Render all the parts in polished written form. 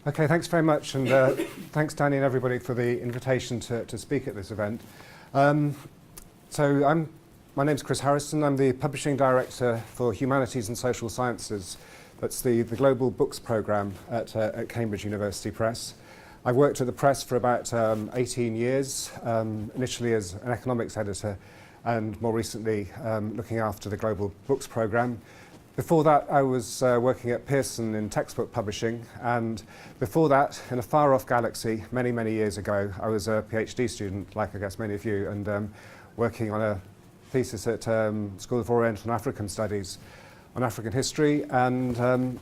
Okay, thanks very much, and thanks Danny and everybody for the invitation to speak at this event. My name's Chris Harrison. I'm the Publishing Director for Humanities and Social Sciences. That's the global books programme at Cambridge University Press. I've worked at the press for about 18 years, initially as an economics editor and more recently looking after the global books programme. Before that, I was working at Pearson in textbook publishing, and before that, in a far-off galaxy, many, many years ago, I was a PhD student, like I guess many of you, and working on a thesis at School of Oriental and African Studies on African history, and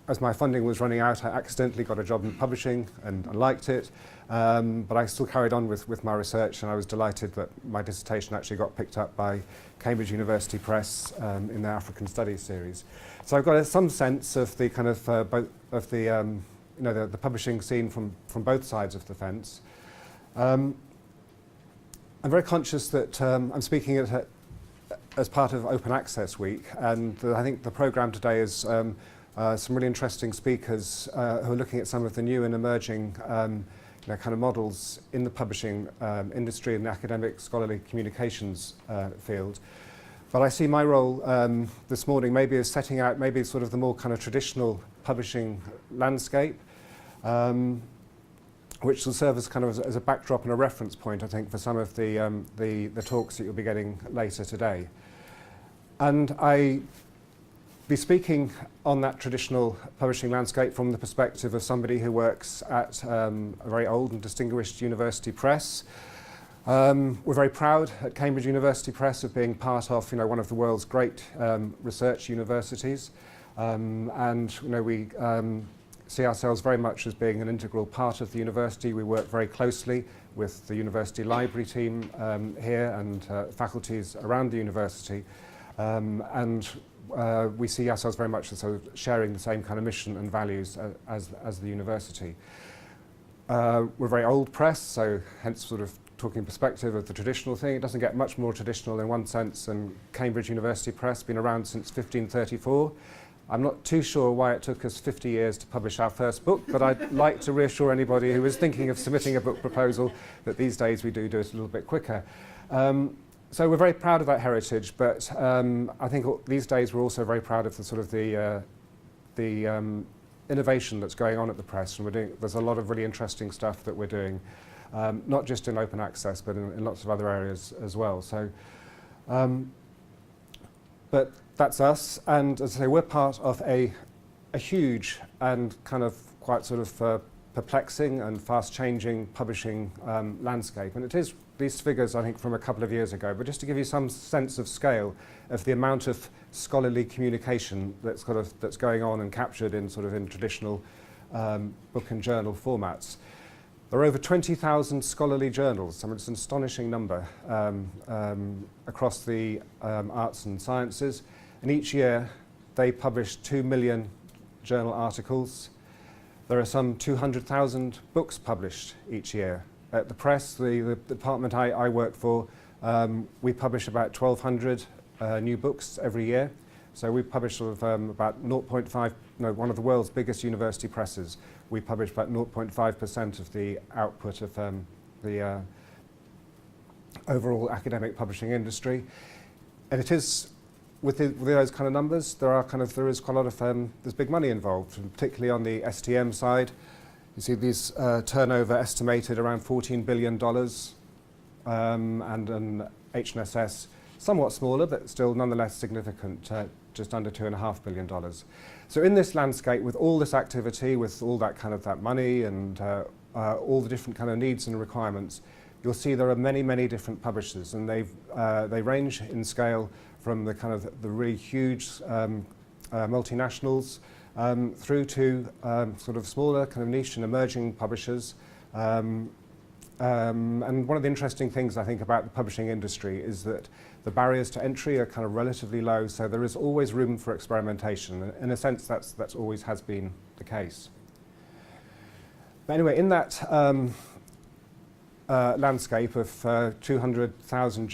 as my funding was running out, I accidentally got a job in publishing and I liked it, but I still carried on with my research, and I was delighted that my dissertation actually got picked up by Cambridge University Press in their African Studies series. So I've got some sense of the kind of the publishing scene from both sides of the fence. I'm very conscious that I'm speaking as part of Open Access Week, and I think the programme today is some really interesting speakers who are looking at some of the new and emerging kind of models in the publishing industry and the academic scholarly communications field. But I see my role this morning maybe as setting out maybe sort of the more kind of traditional publishing landscape, which will serve as kind of as a backdrop and a reference point, I think, for some of the talks that you'll be getting later today. And I be speaking on that traditional publishing landscape from the perspective of somebody who works at a very old and distinguished university press. We're very proud at Cambridge University Press of being part of one of the world's great research universities, and we see ourselves very much as being an integral part of the university. We work very closely with the university library team here and faculties around the university, and we see ourselves very much as sort of sharing the same kind of mission and values as the university. We're a very old press, so hence sort of talking perspective of the traditional thing. It doesn't get much more traditional in one sense than Cambridge University Press, been around since 1534. I'm not too sure why it took us 50 years to publish our first book, but I'd like to reassure anybody who is thinking of submitting a book proposal that these days we do it a little bit quicker. So we're very proud of that heritage, but I think these days we're also very proud of the sort of the innovation that's going on at the press, and there's a lot of really interesting stuff that we're doing, not just in open access, but in lots of other areas as well. So, but that's us, and as I say, we're part of a huge and kind of quite sort of perplexing and fast-changing publishing landscape, and it is these figures, I think, from a couple of years ago, but just to give you some sense of scale of the amount of scholarly communication that's going on and captured in traditional book and journal formats. There are over 20,000 scholarly journals. I mean, it's an astonishing number across the arts and sciences, and each year they publish 2 million journal articles. There are some 200,000 books published each year. At the press, the department I work for, we publish about 1,200 new books every year. So we publish sort of about 0.5, one of the world's biggest university presses. We publish about 0.5% of the output of the overall academic publishing industry. And it is, with those kind of numbers, there is quite a lot of, there's big money involved, and particularly on the STM side. You see these turnover estimated around $14 billion, and an HNSS somewhat smaller, but still nonetheless significant, just under $2.5 billion. So in this landscape, with all this activity, with all that kind of that money and all the different kind of needs and requirements, you'll see there are many, many different publishers, and they range in scale from the kind of the really huge multinationals through to sort of smaller kind of niche and emerging publishers. And one of the interesting things I think about the publishing industry is that the barriers to entry are kind of relatively low, so there is always room for experimentation. And in a sense, that's always has been the case. But anyway, in that landscape of 200,000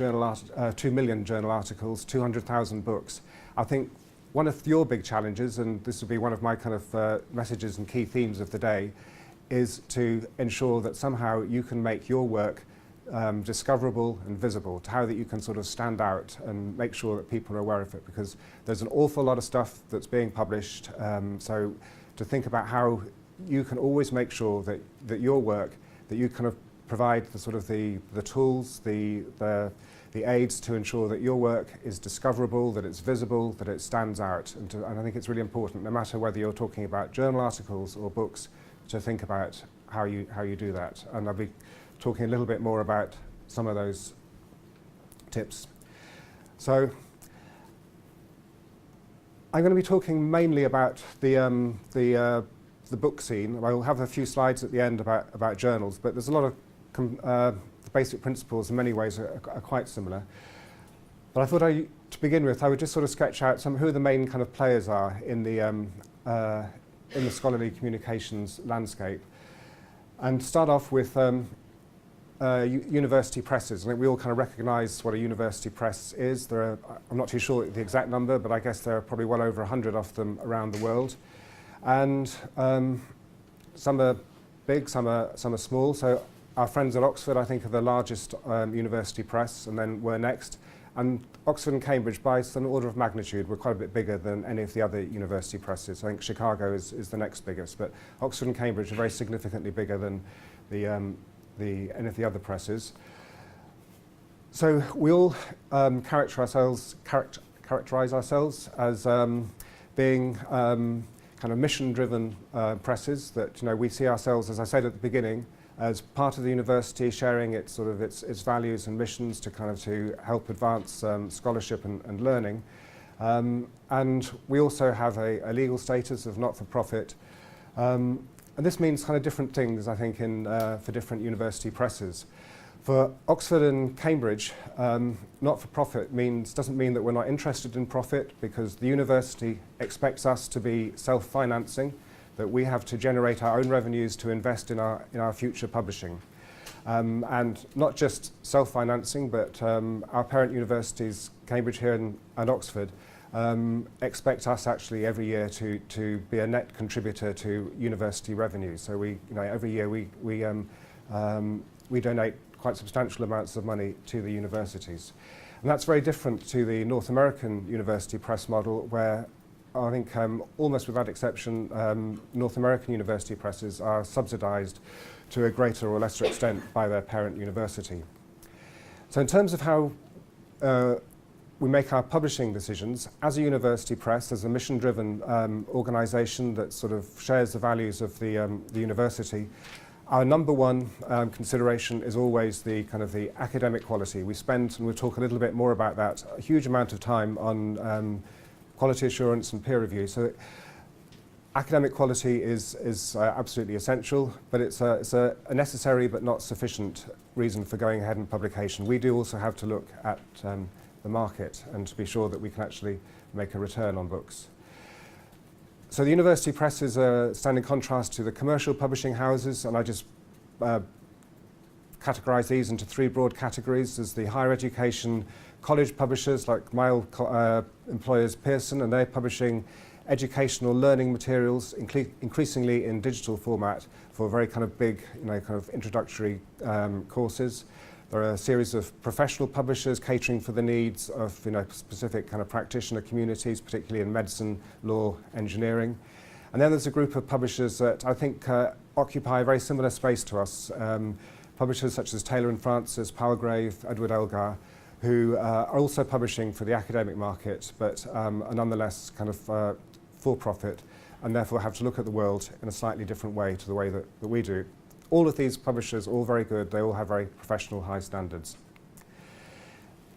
2 million journal articles, 200,000 books, I think one of your big challenges, and this will be one of my kind of messages and key themes of the day, is to ensure that somehow you can make your work discoverable and visible, to how that you can sort of stand out and make sure that people are aware of it, because there's an awful lot of stuff that's being published. So to think about how you can always make sure that your work, that you kind of provide the sort of the tools, the aids to ensure that your work is discoverable, that it's visible, that it stands out. And I think it's really important, no matter whether you're talking about journal articles or books, to think about how you do that. And I'll be talking a little bit more about some of those tips. So I'm going to be talking mainly about the book scene. I'll have a few slides at the end about journals, but there's a lot of the basic principles in many ways are quite similar. But I thought to begin with, I would just sort of sketch out who the main kind of players are in the scholarly communications landscape, and start off with university presses. I think we all kind of recognise what a university press is. I'm not too sure the exact number, but I guess there are probably well over 100 of them around the world. And some are big, some are small. So our friends at Oxford, I think, are the largest university press, and then we're next. And Oxford and Cambridge, by some order of magnitude, were quite a bit bigger than any of the other university presses. I think Chicago is the next biggest, but Oxford and Cambridge are very significantly bigger than any of the other presses. So we all characterise ourselves as being kind of mission-driven presses. That we see ourselves, as I said at the beginning, as part of the university, sharing its values and missions to help advance scholarship and learning. And we also have a legal status of not-for-profit. And this means kind of different things, I think, for different university presses. For Oxford and Cambridge, not-for-profit doesn't mean that we're not interested in profit, because the university expects us to be self-financing, that we have to generate our own revenues to invest in our future publishing. And not just self-financing, but our parent universities, Cambridge here and Oxford, expect us actually every year to be a net contributor to university revenue. So every year we donate quite substantial amounts of money to the universities. And that's very different to the North American university press model, where I think almost without exception, North American university presses are subsidised to a greater or lesser extent by their parent university. So in terms of how we make our publishing decisions, as a university press, as a mission-driven organisation that sort of shares the values of the university, our number one consideration is always the academic quality. We spend, and we'll talk a little bit more about that, a huge amount of time on quality assurance and peer review. So academic quality is absolutely essential, but it's a necessary but not sufficient reason for going ahead in publication. We do also have to look at the market and to be sure that we can actually make a return on books. So the university presses stand in contrast to the commercial publishing houses, and I just categorise these into three broad categories. There's the higher education college publishers, like my old employers Pearson, and they're publishing educational learning materials, increasingly in digital format, for very kind of big, introductory courses. There are a series of professional publishers catering for the needs of specific kind of practitioner communities, particularly in medicine, law, engineering. And then there's a group of publishers that I think occupy a very similar space to us. Publishers such as Taylor & Francis, Palgrave, Edward Elgar, who are also publishing for the academic market, but are nonetheless kind of for-profit, and therefore have to look at the world in a slightly different way to the way that we do. All of these publishers, all very good, they all have very professional, high standards.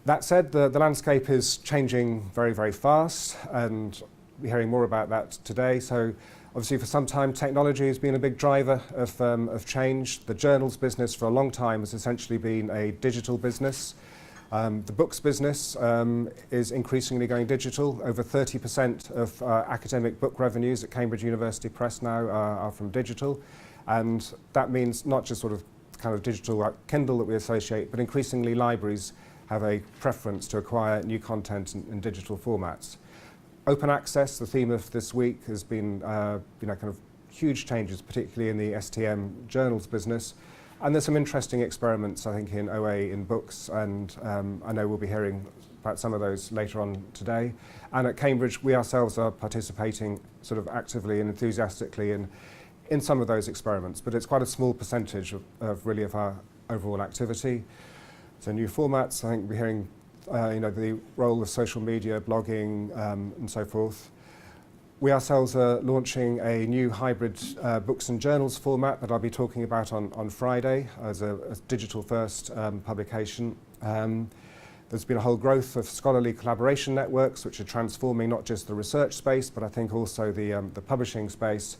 That said, the landscape is changing very, very fast, and we're hearing more about that today. So obviously for some time, technology has been a big driver of change. The journals business for a long time has essentially been a digital business. The books business is increasingly going digital. Over 30% of academic book revenues at Cambridge University Press now are from digital. And that means not just sort of kind of digital like Kindle that we associate, but increasingly libraries have a preference to acquire new content in digital formats. Open access, the theme of this week, has been kind of huge changes, particularly in the STM journals business. And there's some interesting experiments, I think, in OA in books, and I know we'll be hearing about some of those later on today. And at Cambridge, we ourselves are participating sort of actively and enthusiastically in some of those experiments, but it's quite a small percentage of really of our overall activity. So new formats, I think we'll be hearing the role of social media, blogging, and so forth. We ourselves are launching a new hybrid books and journals format that I'll be talking about on Friday as a digital-first publication. There's been a whole growth of scholarly collaboration networks which are transforming not just the research space, but I think also the publishing space.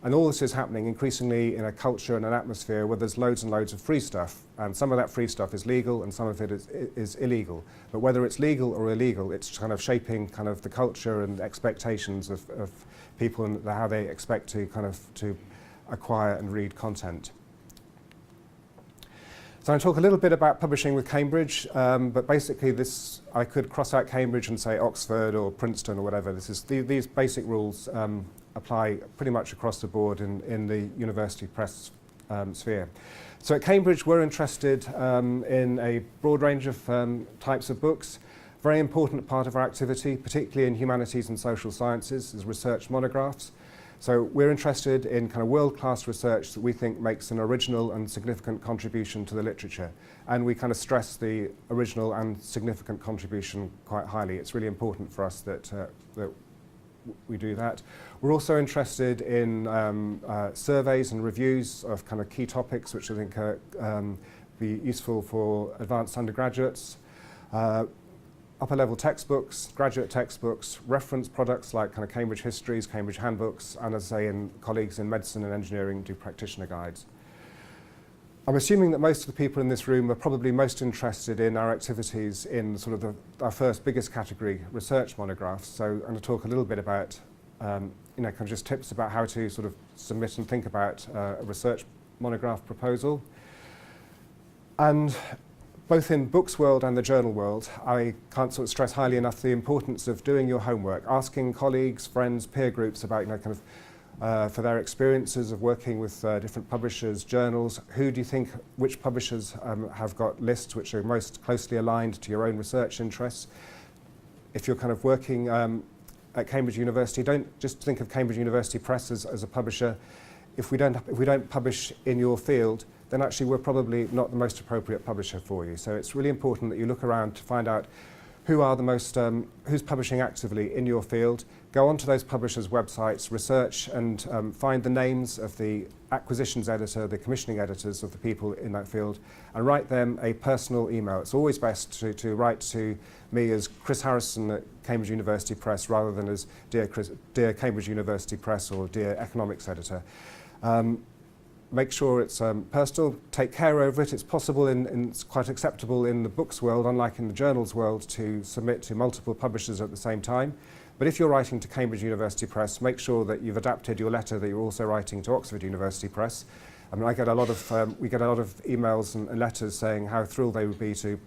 And all this is happening increasingly in a culture and an atmosphere where there's loads and loads of free stuff. And some of that free stuff is legal and some of it is illegal. But whether it's legal or illegal, it's kind of shaping kind of the culture and expectations of people and how they expect to acquire and read content. So I'll talk a little bit about publishing with Cambridge, but basically I could cross out Cambridge and say Oxford or Princeton or whatever. These basic rules apply pretty much across the board in the university press sphere. So at Cambridge, we're interested in a broad range of types of books. Very important part of our activity, particularly in humanities and social sciences, is research monographs. So we're interested in kind of world-class research that we think makes an original and significant contribution to the literature. And we kind of stress the original and significant contribution quite highly. It's really important for us that we do that. We're also interested in surveys and reviews of kind of key topics which I think be useful for advanced undergraduates. Upper-level textbooks, graduate textbooks, reference products like kind of Cambridge histories, Cambridge handbooks, and as I say, colleagues in medicine and engineering do practitioner guides. I'm assuming that most of the people in this room are probably most interested in our activities in sort of our first biggest category, research monographs. So I'm going to talk a little bit about, kind of just tips about how to sort of submit and think about a research monograph proposal. And both in books world and the journal world, I can't sort of stress highly enough the importance of doing your homework, asking colleagues, friends, peer groups about, for their experiences of working with different publishers, journals. Who do you think, which publishers have got lists which are most closely aligned to your own research interests? If you're kind of working at Cambridge University, don't just think of Cambridge University Press as a publisher. If we don't publish in your field, then actually we're probably not the most appropriate publisher for you. So it's really important that you look around to find out who are the most, who's publishing actively in your field. Go onto those publishers' websites, research and find the names of the acquisitions editor, the commissioning editors of the people in that field, and write them a personal email. It's always best to write to me as Chris Harrison at Cambridge University Press rather than as Dear Cambridge University Press or Dear Economics Editor. Make sure it's personal, take care over it. It's possible it's quite acceptable in the books world, unlike in the journals world, to submit to multiple publishers at the same time. But if you're writing to Cambridge University Press, make sure that you've adapted your letter that you're also writing to Oxford University Press. I mean, we get a lot of emails and letters saying how thrilled they would be to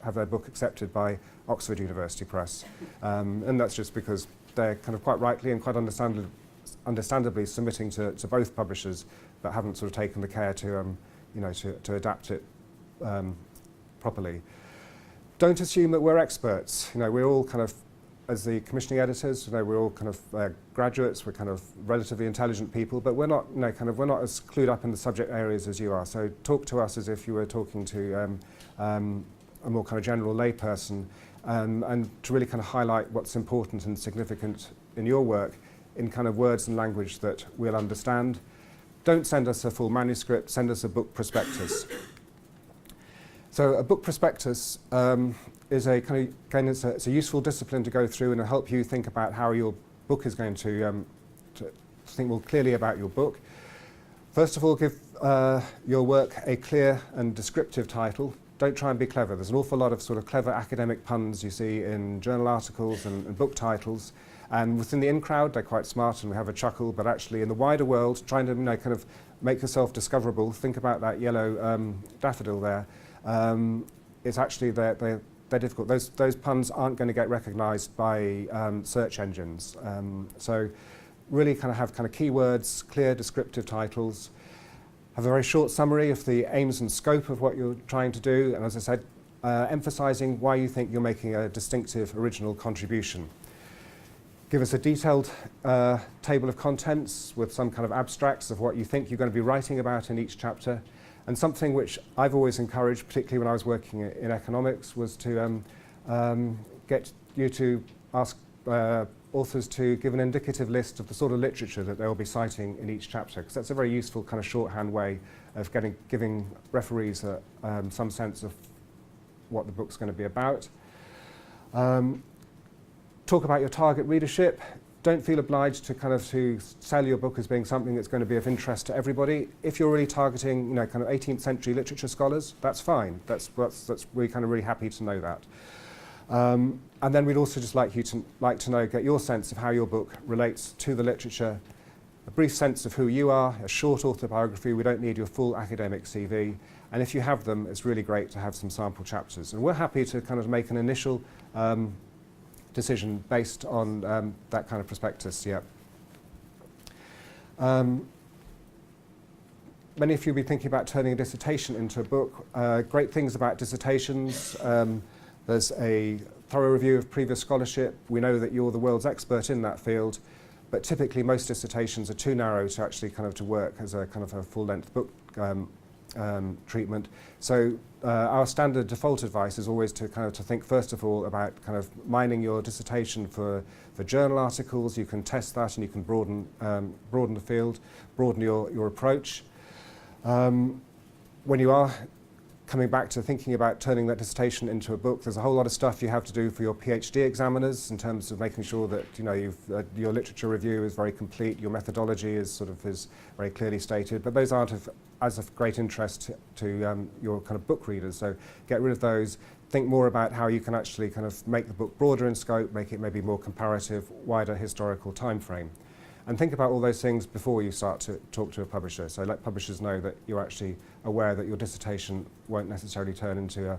have their book accepted by Oxford University Press. And that's just because they're kind of quite rightly and quite understandably submitting to both publishers, but haven't sort of taken the care to adapt it properly. Don't assume that we're experts. We're all kind of, as the commissioning editors, we're all kind of graduates. We're kind of relatively intelligent people, but we're not, we're not as clued up in the subject areas as you are. So talk to us as if you were talking to a more kind of general layperson, and to really kind of highlight what's important and significant in your work in kind of words and language that we'll understand. Don't send us a full manuscript, send us a book prospectus. So a book prospectus is it's a useful discipline to go through and to help you think about how your book is going to think more clearly about your book. First of all, give your work a clear and descriptive title. Don't try and be clever. There's an awful lot of sort of clever academic puns you see in journal articles and book titles. And within the in-crowd, they're quite smart and we have a chuckle, but actually in the wider world, trying to kind of make yourself discoverable, think about that yellow daffodil there. It's actually they're difficult. Those puns aren't going to get recognised by search engines. So really kind of have kind of keywords, clear descriptive titles, have a very short summary of the aims and scope of what you're trying to do, and as I said, emphasising why you think you're making a distinctive original contribution. Give us a detailed table of contents with some kind of abstracts of what you think you're going to be writing about in each chapter. And something which I've always encouraged, particularly when I was working in economics, was to get you to ask authors to give an indicative list of the sort of literature that they'll be citing in each chapter, because that's a very useful kind of shorthand way of giving referees some sense of what the book's going to be about. Talk about your target readership. Don't feel obliged to kind of to sell your book as being something that's going to be of interest to everybody. If you're really targeting, you know, kind of 18th century literature scholars, that's fine. We're kind of really happy to know that. And then we'd also just like to know, get your sense of how your book relates to the literature, a brief sense of who you are, a short autobiography. We don't need your full academic CV. And if you have them, it's really great to have some sample chapters. And we're happy to kind of make an initial decision based on that kind of prospectus. Yeah. Many of you will be thinking about turning a dissertation into a book. Great things about dissertations. There's a thorough review of previous scholarship. We know that you're the world's expert in that field, but typically most dissertations are too narrow to actually kind of to work as a kind of a full-length book treatment. So our standard default advice is always to kind of to think first of all about kind of mining your dissertation for journal articles. You can test that and you can broaden the field, broaden your approach. When you are coming back to thinking about turning that dissertation into a book, there's a whole lot of stuff you have to do for your PhD examiners in terms of making sure that your literature review is very complete, your methodology is very clearly stated, but those aren't as of great interest to your kind of book readers. So get rid of those. Think more about how you can actually kind of make the book broader in scope, make it maybe more comparative, wider historical time frame. And think about all those things before you start to talk to a publisher. So let publishers know that you're actually aware that your dissertation won't necessarily turn into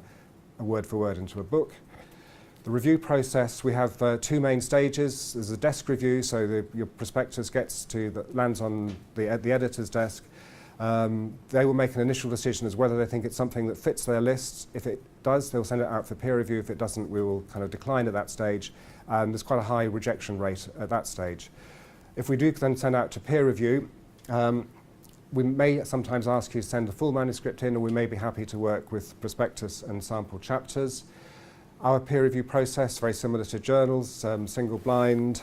a word for word into a book. The review process, we have two main stages. There's a desk review, so your prospectus lands on the editor's desk. They will make an initial decision as whether they think it's something that fits their list. If it does, they'll send it out for peer review. If it doesn't, we will kind of decline at that stage. There's quite a high rejection rate at that stage. If we do then send out to peer review, we may sometimes ask you to send a full manuscript in, or we may be happy to work with prospectus and sample chapters. Our peer review process, very similar to journals, single blind.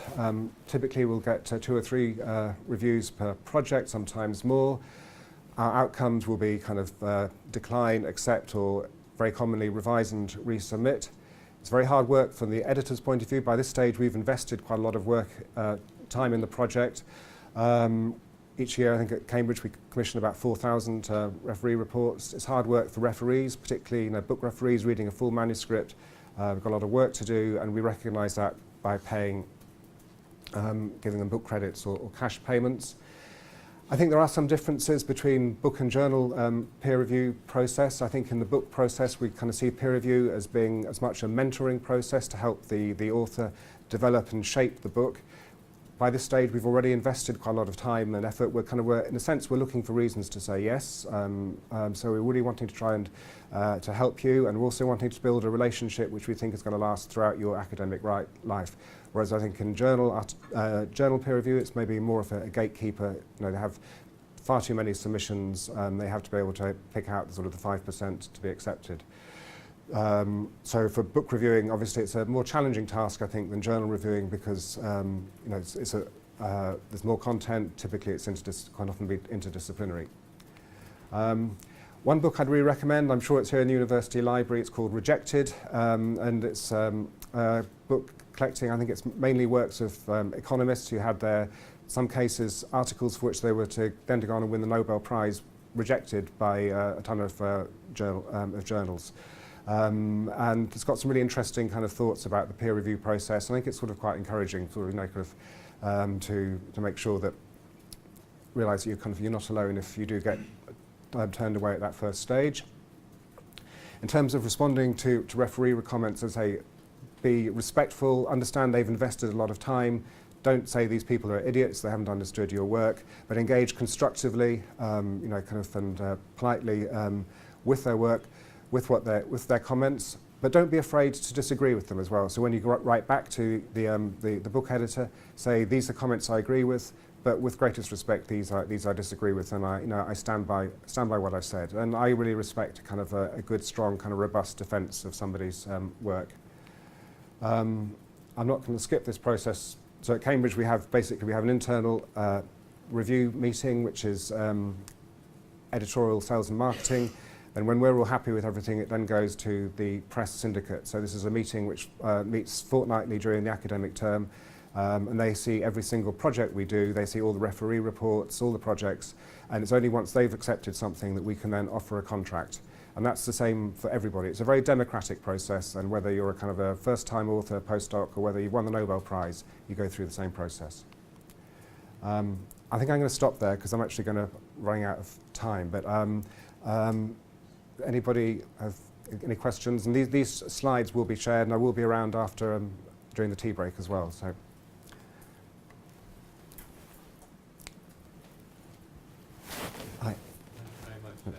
Typically we'll get 2 or 3 reviews per project, sometimes more. Our outcomes will be kind of decline, accept, or very commonly revise and resubmit. It's very hard work from the editor's point of view. By this stage we've invested quite a lot of work, time in the project. Each year, I think at Cambridge, we commission about 4,000 referee reports. It's hard work for referees, particularly book referees reading a full manuscript. We've got a lot of work to do, and we recognise that by paying, giving them book credits or cash payments. I think there are some differences between book and journal peer review process. I think in the book process, we kind of see peer review as being as much a mentoring process to help the author develop and shape the book. By this stage, we've already invested quite a lot of time and effort. In a sense, we're looking for reasons to say yes. So we're really wanting to try and to help you, and we're also wanting to build a relationship which we think is going to last throughout your academic life. Whereas I think in journal peer review, it's maybe more of a gatekeeper. They have far too many submissions. They have to be able to pick out the 5% to be accepted. So for book reviewing, obviously it's a more challenging task, I think, than journal reviewing, because there's more content. Typically, it's quite often be interdisciplinary. One book I'd really recommend, I'm sure it's here in the university library. It's called Rejected, and it's a book collecting. I think it's mainly works of economists who had some cases, articles for which they were to go on and win the Nobel Prize, rejected by a ton of journals. And it's got some really interesting kind of thoughts about the peer review process. I think it's quite encouraging, to make sure that realise that you're not alone if you do get turned away at that first stage. In terms of responding to referee comments, as I say, be respectful, understand they've invested a lot of time. Don't say these people are idiots, they haven't understood your work, but engage constructively, you know, kind of and politely with their work, with their comments. But don't be afraid to disagree with them as well. So when you write back to the book editor, say these are comments I agree with, but with greatest respect, these I disagree with, and I stand by what I said. And I really respect kind of a good, strong, kind of robust defence of somebody's work. I'm not going to skip this process. So at Cambridge, we have an internal review meeting, which is editorial, sales and marketing. And when we're all happy with everything, it then goes to the press syndicate. So this is a meeting which meets fortnightly during the academic term. And they see every single project we do. They see all the referee reports, all the projects. And it's only once they've accepted something that we can then offer a contract. And that's the same for everybody. It's a very democratic process, and whether you're a kind of a first-time author, postdoc, or whether you've won the Nobel Prize, you go through the same process. I think I'm going to stop there because I'm actually going to run out of time. But anybody have any questions? And these slides will be shared, and I will be around after during the tea break as well. So. Hi. Very much. Can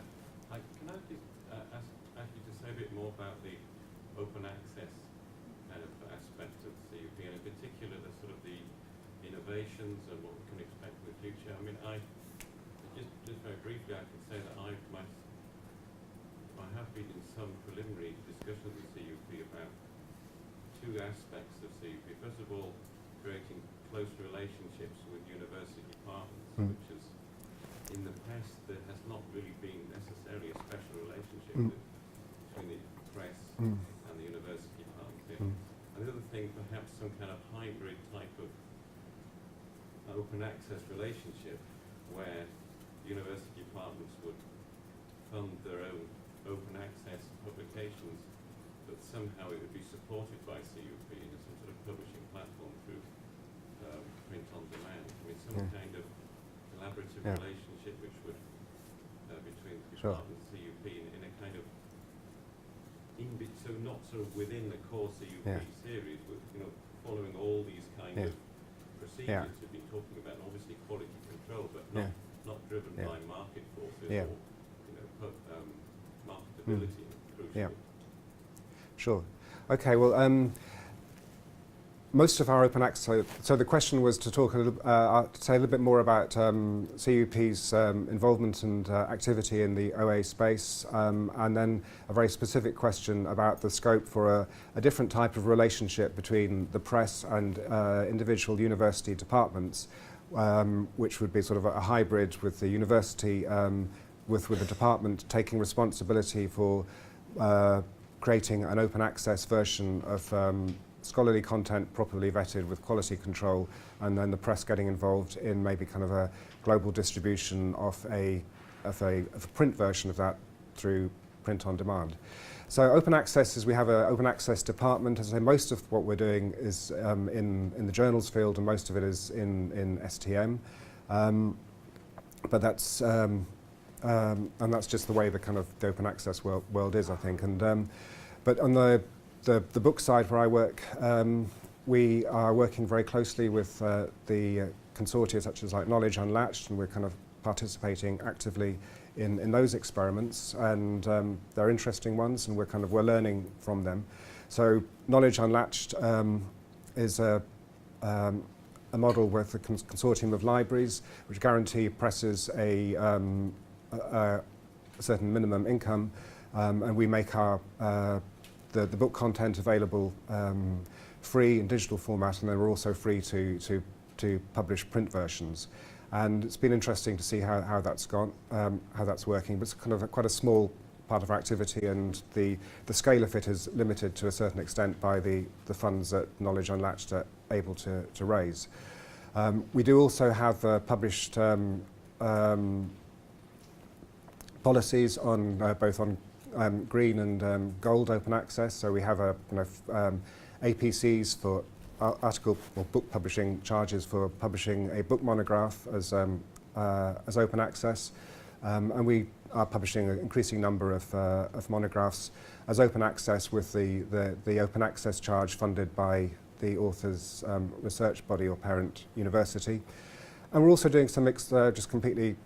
I just ask you to say a bit more about the open access kind of aspect of CUP, and in particular the sort of the innovations and what we can expect in the future? I mean, just very briefly, I can say that I have been in some preliminary discussions with CUP about two aspects of CUP. First of all, creating close relationships with university partners, which is, in the past, there has not really been necessarily a special relationship between the press and the university partners. And the other thing, perhaps some kind of hybrid type of open access relationship where university departments would fund their own open access publications, but somehow it would be supported by CUP in some sort of publishing platform through print on demand. I mean, some kind of collaborative relationship which would between the department and CUP in a kind of so not sort of within the core CUP series, but following all these kind of procedures we've been talking about, and obviously quality control, but not driven by market forces or marketability. Crucially. Sure. Okay. Well, most of our open access. So the question was to talk to say a little bit more about CUP's involvement and activity in the OA space, and then a very specific question about the scope for a different type of relationship between the press and individual university departments, which would be sort of a hybrid with the university, with the department taking responsibility for creating an open access version of scholarly content properly vetted with quality control, and then the press getting involved in maybe kind of a global distribution of a print version of that through print on demand. So open access is, we have an open access department. As I say, most of what we're doing is in the journals field, and most of it is in STM. But that's and that's just the way the kind of the open access world is, I think. And but on the book side where I work, we are working very closely with the consortia such as like Knowledge Unlatched, and we're kind of participating actively in those experiments, and they're interesting ones, and we're learning from them. So Knowledge Unlatched is a model with a consortium of libraries which guarantee presses a certain minimum income, and we make our the book content available free in digital format, and then we're also free to publish print versions. And it's been interesting to see how that's gone, how that's working. But it's kind of quite a small part of our activity, and the scale of it is limited to a certain extent by the funds that Knowledge Unlatched are able to raise. We do also have published policies on both on green and gold open access. So we have APCs for article or book publishing charges for publishing a book monograph as open access, and we are publishing an increasing number of monographs as open access, with the open access charge funded by the author's research body or parent university. And we're also doing some just completely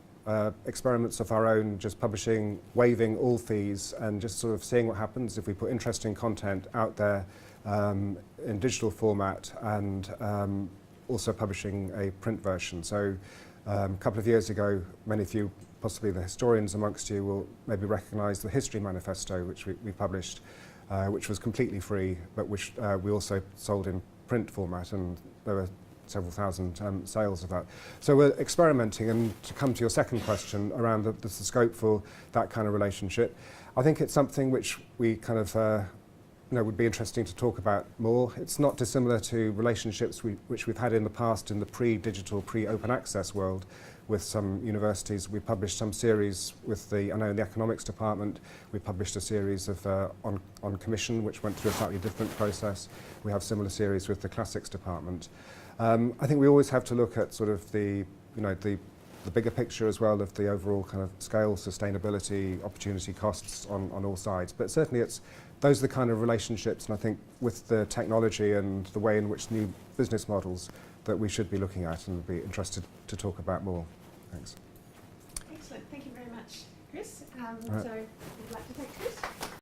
experiments of our own, just publishing, waiving all fees, and just sort of seeing what happens if we put interesting content out there in digital format, and also publishing a print version. So a couple of years ago, many of you, possibly the historians amongst you, will maybe recognise the History Manifesto, which we published, which was completely free, but which we also sold in print format, and there were several thousand sales of that. So we're experimenting, and to come to your second question around the scope for that kind of relationship, I think it's something which we kind of would be interesting to talk about more. It's not dissimilar to relationships which we've had in the past in the pre-digital, pre-open access world with some universities. We published some series with I know in the economics department, we published a series of on commission, which went through a slightly different process. We have similar series with the classics department. I think we always have to look at sort of the bigger picture as well of the overall kind of scale, sustainability, opportunity costs on all sides. But certainly those are the kind of relationships, and I think with the technology and the way in which new business models that we should be looking at, and be interested to talk about more. Thanks. Excellent. Thank you very much, Chris. Right. So we'd like to thank Chris.